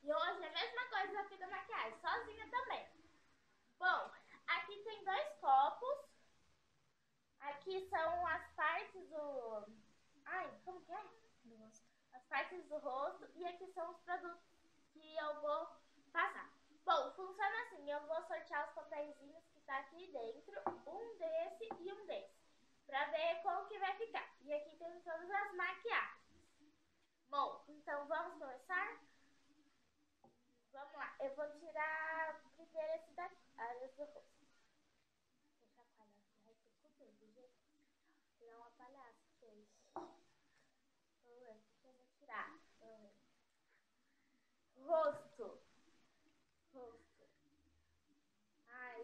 E hoje é a mesma coisa aqui da maquiagem, sozinha também. Bom, aqui tem 2 copos. Aqui são as partes do... Ai, como que é? Do rosto. As partes do rosto. E aqui são os produtos que eu vou passar. Bom, funciona assim. Eu vou sortear os papeizinhos que tá aqui dentro. Um desse e um desse. Pra ver como que vai ficar. E aqui tem todas as maquiagens. Bom, então vamos começar? Vamos lá. Eu vou tirar primeiro esse daqui. Áreas do rosto. Deixa eu chacoalhar aqui. Ai, tô com medo, gente. Tirar uma palhaça, gente. Vamos ver, o que eu vou tirar? Rosto. Rosto. Ai.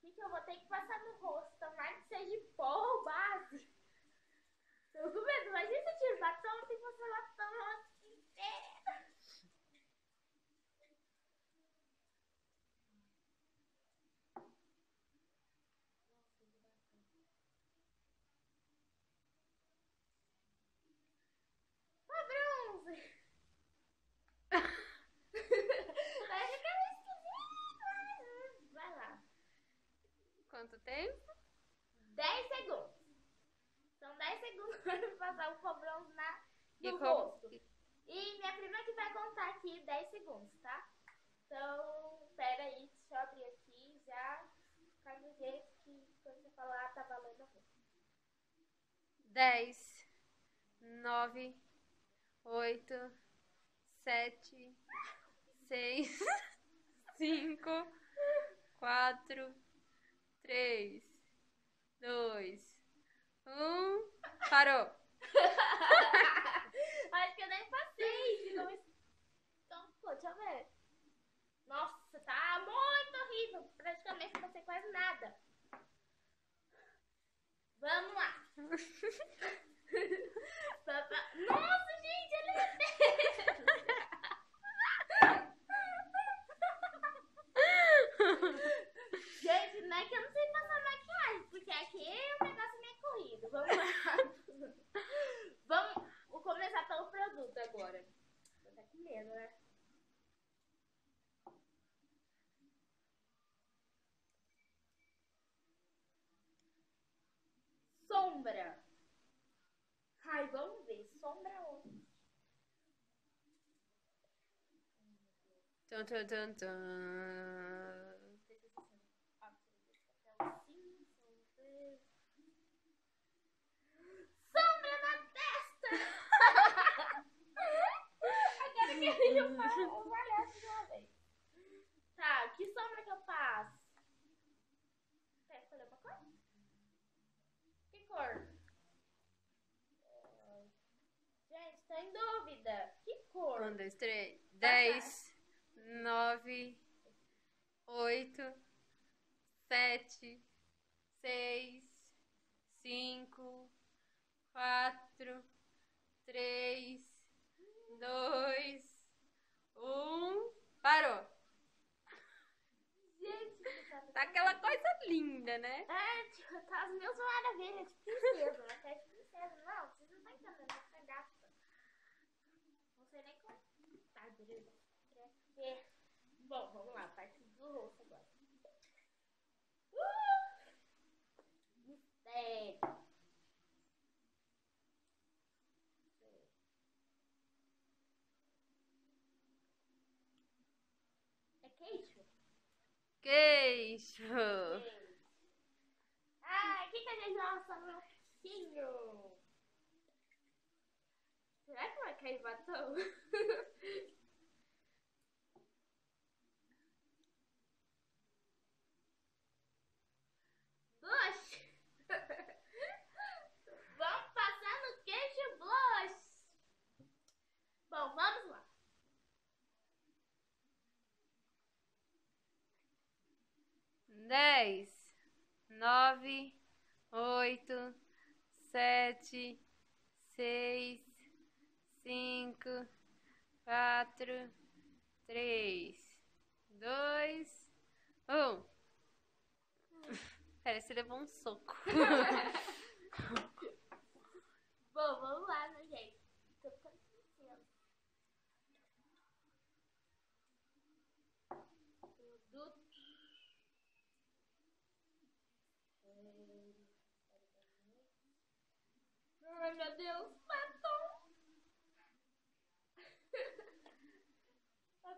O que eu vou ter que passar no rosto? Tomara que seja pó ou base. Tô com medo. Imagina se eu tiro batom, tem que passar batom no rosto inteiro. Bronze. Vai ficar meio esquisito. Vai lá. Quanto tempo? 10 segundos. São 10 segundos para passar o pó bronze no como- rosto. E minha prima que vai contar aqui 10 segundos, tá? Então, pera aí, deixa eu abrir aqui já. Faz do jeito que quando você falar tá valendo o rosto. 10, 9, 8, 7, 6, 5, 4, 3, 2, 1. Parou! Acho que eu nem passei. Então, pô, deixa eu ver. Nossa, tá muito horrível. Praticamente não passei quase nada. Vamos lá. Nossa, gente, olha meu dedo. Gente, não é que eu não sei passar maquiagem, porque aqui o negócio é meio corrido. Vamos lá. Vou começar pelo produto agora. Tô até com medo, né? Sombra. Ai, vamos ver. Sombra onde? Tum, tum, tum, tum. Sombra na testa! Agora que eu palhaço de uma vez. Tá, que sombra que eu passo? Quer escolher uma cor? Que cor? Gente, tô em dúvida. Que cor? 1, 2, 3, 10, 9, 8, 7, 6, 5, 4, 3, 2, 1. Parou! Gente, Tá aquela coisa linda, né? é, tipo, tá as mil maravilhas, tipo princesa, né? Tá de princesa. Não, vocês não estão entendendo, vai ficar gata. Não sei nem como. Tá, beleza. Bom, vamos lá, parte do rosto agora. Mistério. É queixo? Queixo! Queixo. Ah, o que a gente vai passar no roxinho? Será que vai cair batom? Blush! Vamos passar no queixo blush! Bom, vamos lá. Dez, 9, 8, 7, 6, 5, 4, 3, 2, 1. Parece que levou um soco. Bom, vamos lá, né, gente? Tô ficando sincero. Ai, meu Deus, batom.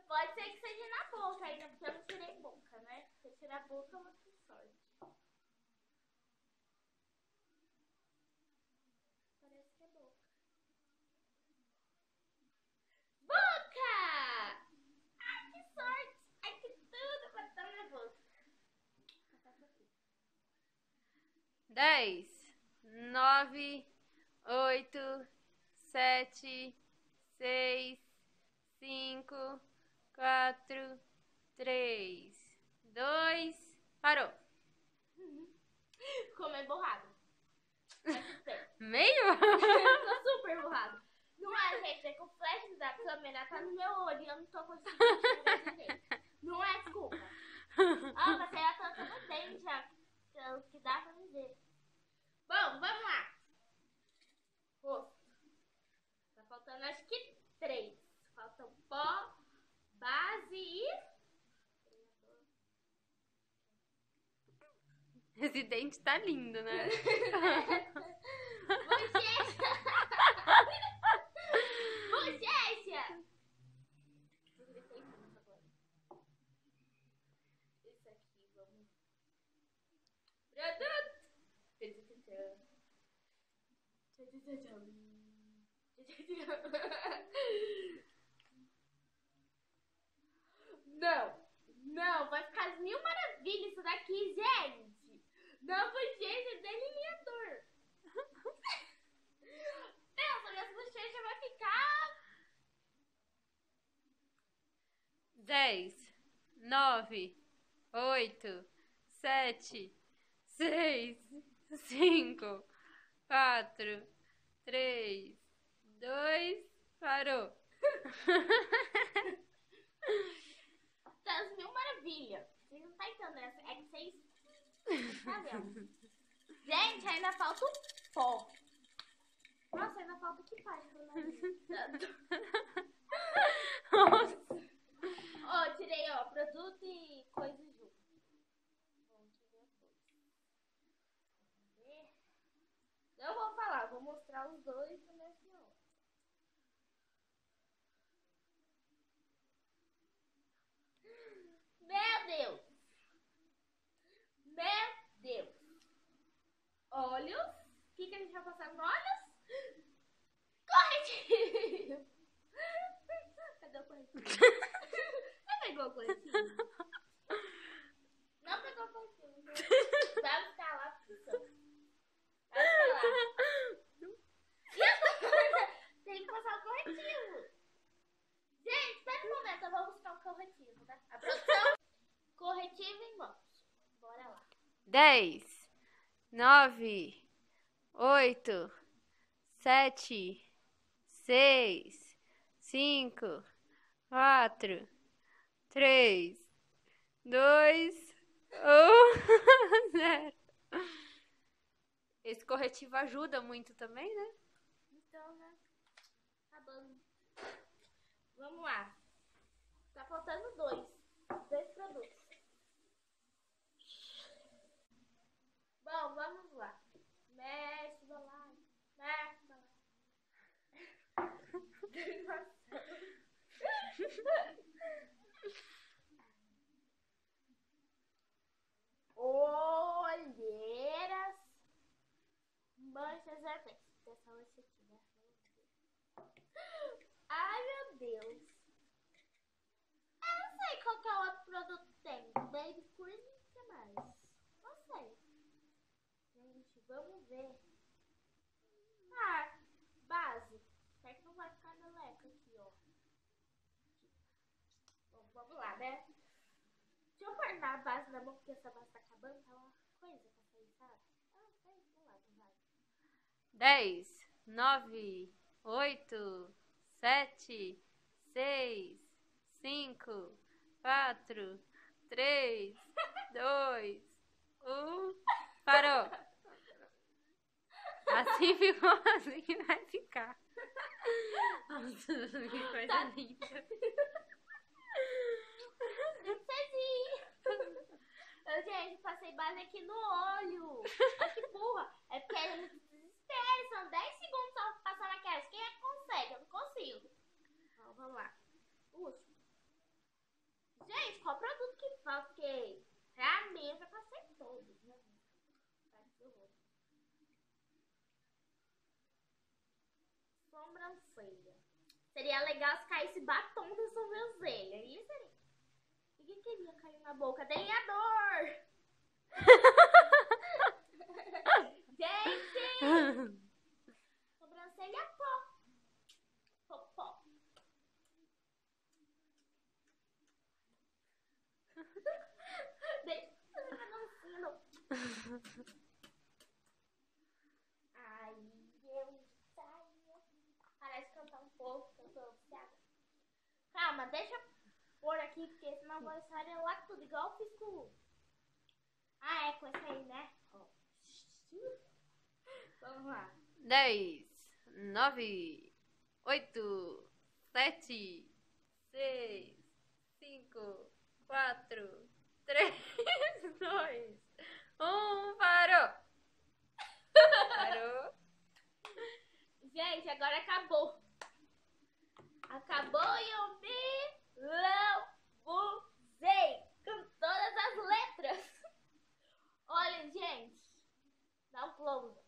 Pode ser que seja na boca ainda, porque eu não tirei boca, né? Se eu tirar a boca, eu vou ter sorte. Parece que é boca. Boca! Ai, que sorte! Ai, que tudo, batom na boca. 10, 9, 8, 7, 6, 5, 4, 3, 2, parou. Ficou meio borrado. Meio? Ficou super borrado. Não é, gente, é que o flash da câmera tá no meu olho e eu não tô conseguindo enxergar direito. Não é desculpa. Ó, mas aí eu tô no dente já, que dá pra me ver. Bom, vamos lá. Rosto. Tá faltando acho que 3. Faltam pó, base e... Esse dente tá lindo, né? Bochecha! Bochecha! Isso aqui, vamos... Produto! Não, não, vai ficar mil maravilhas isso daqui, gente. Não, bochecha é delineador. Pensa, minhas bochechas vai ficar... 10, 9, 8, 7, 6, 5, 4, 3, 2, parou. Das mil maravilhas. Vocês não tá entendendo, é que vocês... Tá vendo? Gente, ainda falta o pó. Nossa, ainda falta o que faz pro nariz. Ó, tirei, ó, produto e coisa junto. Vamos tirar dois. Eu vou falar, vou mostrar os dois no mesmo hora. Meu Deus! Meu Deus! Olhos. O que a gente vai passar no olhos? Corretivo! Cadê o corretivo? Você pegou o corretivo? Não pegou o corretivo. Vai ficar lá, professor. Vai ficar lá. Tem que passar o corretivo. Gente, espera um momento, eu vou buscar o corretivo, tá? A produção. Corretivo em mãos. Bora lá. 10, 9, 8, 7, 6, 5, 4, 3, 2, 1, 0. Esse corretivo ajuda muito também, né? Então, né? Acabando. Vamos lá. Tá faltando dois produtos. Bom, vamos lá. Mexe, bolado. Mexe, bolado. Olheiras. Manchas vermelhas. Essa mancha aqui, né? Ai, meu Deus. Eu não sei qual que é o outro produto que tem. Baby Cream e o que mais? Não sei. Gente, vamos ver. Ah, base. Será que não vai ficar meleca aqui, ó? Bom, vamos lá, né? Deixa eu guardar a base na mão, porque essa base tá acabando. Tá uma coisa pra sair, sabe? Ah, sei, vamos lá, vai. 10, 9, 8, 7, 6, 5, 4, 3, 2, 1. Parou. Assim ficou, assim que vai ficar. Nossa, que coisa linda. Eu, gente, passei base aqui no olho. Olha que burra. É porque a gente desespera, são 10 segundos. Gente, qual produto que falta? Porque pra mim eu já passei todos, né? Sobrancelha. Seria legal se caísse batom da sobrancelha. Isso seria. Ninguém queria cair na boca. Delineador! Gente! Sobrancelha pó. Pó. Deixa eu fazer um Aí eu saio. Parece cantar um pouco, que eu tô viciada. Calma, deixa eu pôr aqui, porque senão eu vou esfarelar tudo, igual eu fiz com o. Ah, é com esse aí, né? Vamos lá. 10, 9, 8, 7, 6, 5, 4, 3, 2, 1, parou! Parou. Gente, agora acabou. Acabou e eu me lambuzei com todas as letras. Olha, gente. Dá um close.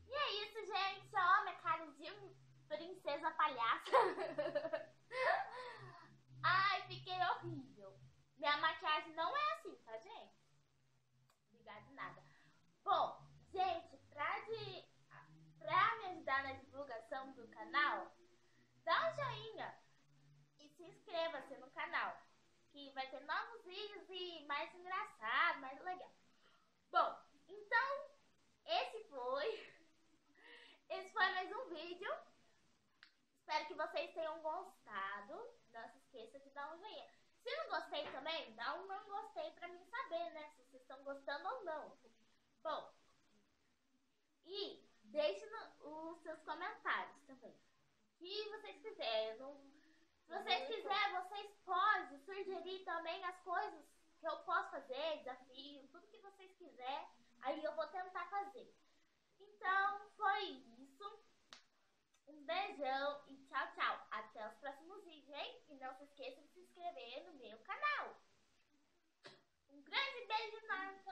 E é isso, gente. Ó, minha cara de princesa palhaça. Ai, fiquei horrível. Minha maquiagem não é assim, tá, gente? Obrigada de nada. Bom, gente, pra me ajudar na divulgação do canal, dá um joinha e se inscreva-se no canal, que vai ter novos vídeos e mais engraçado, mais legal. Bom, então, esse foi mais um vídeo. Espero que vocês tenham gostado. Não se esqueça de dar um joinha. Se não gostei também, dá um não gostei pra mim saber, né? Se vocês estão gostando ou não. Bom, e deixe os seus comentários também. O que vocês quiserem. Se vocês quiserem, vocês podem sugerir também as coisas que eu posso fazer, desafio, tudo que vocês quiserem. Aí eu vou tentar fazer. Então, foi isso. Um beijão e tchau, tchau. Até os próximos vídeos, hein? E não se esqueça de se inscrever no meu canal. Um grande beijo enorme.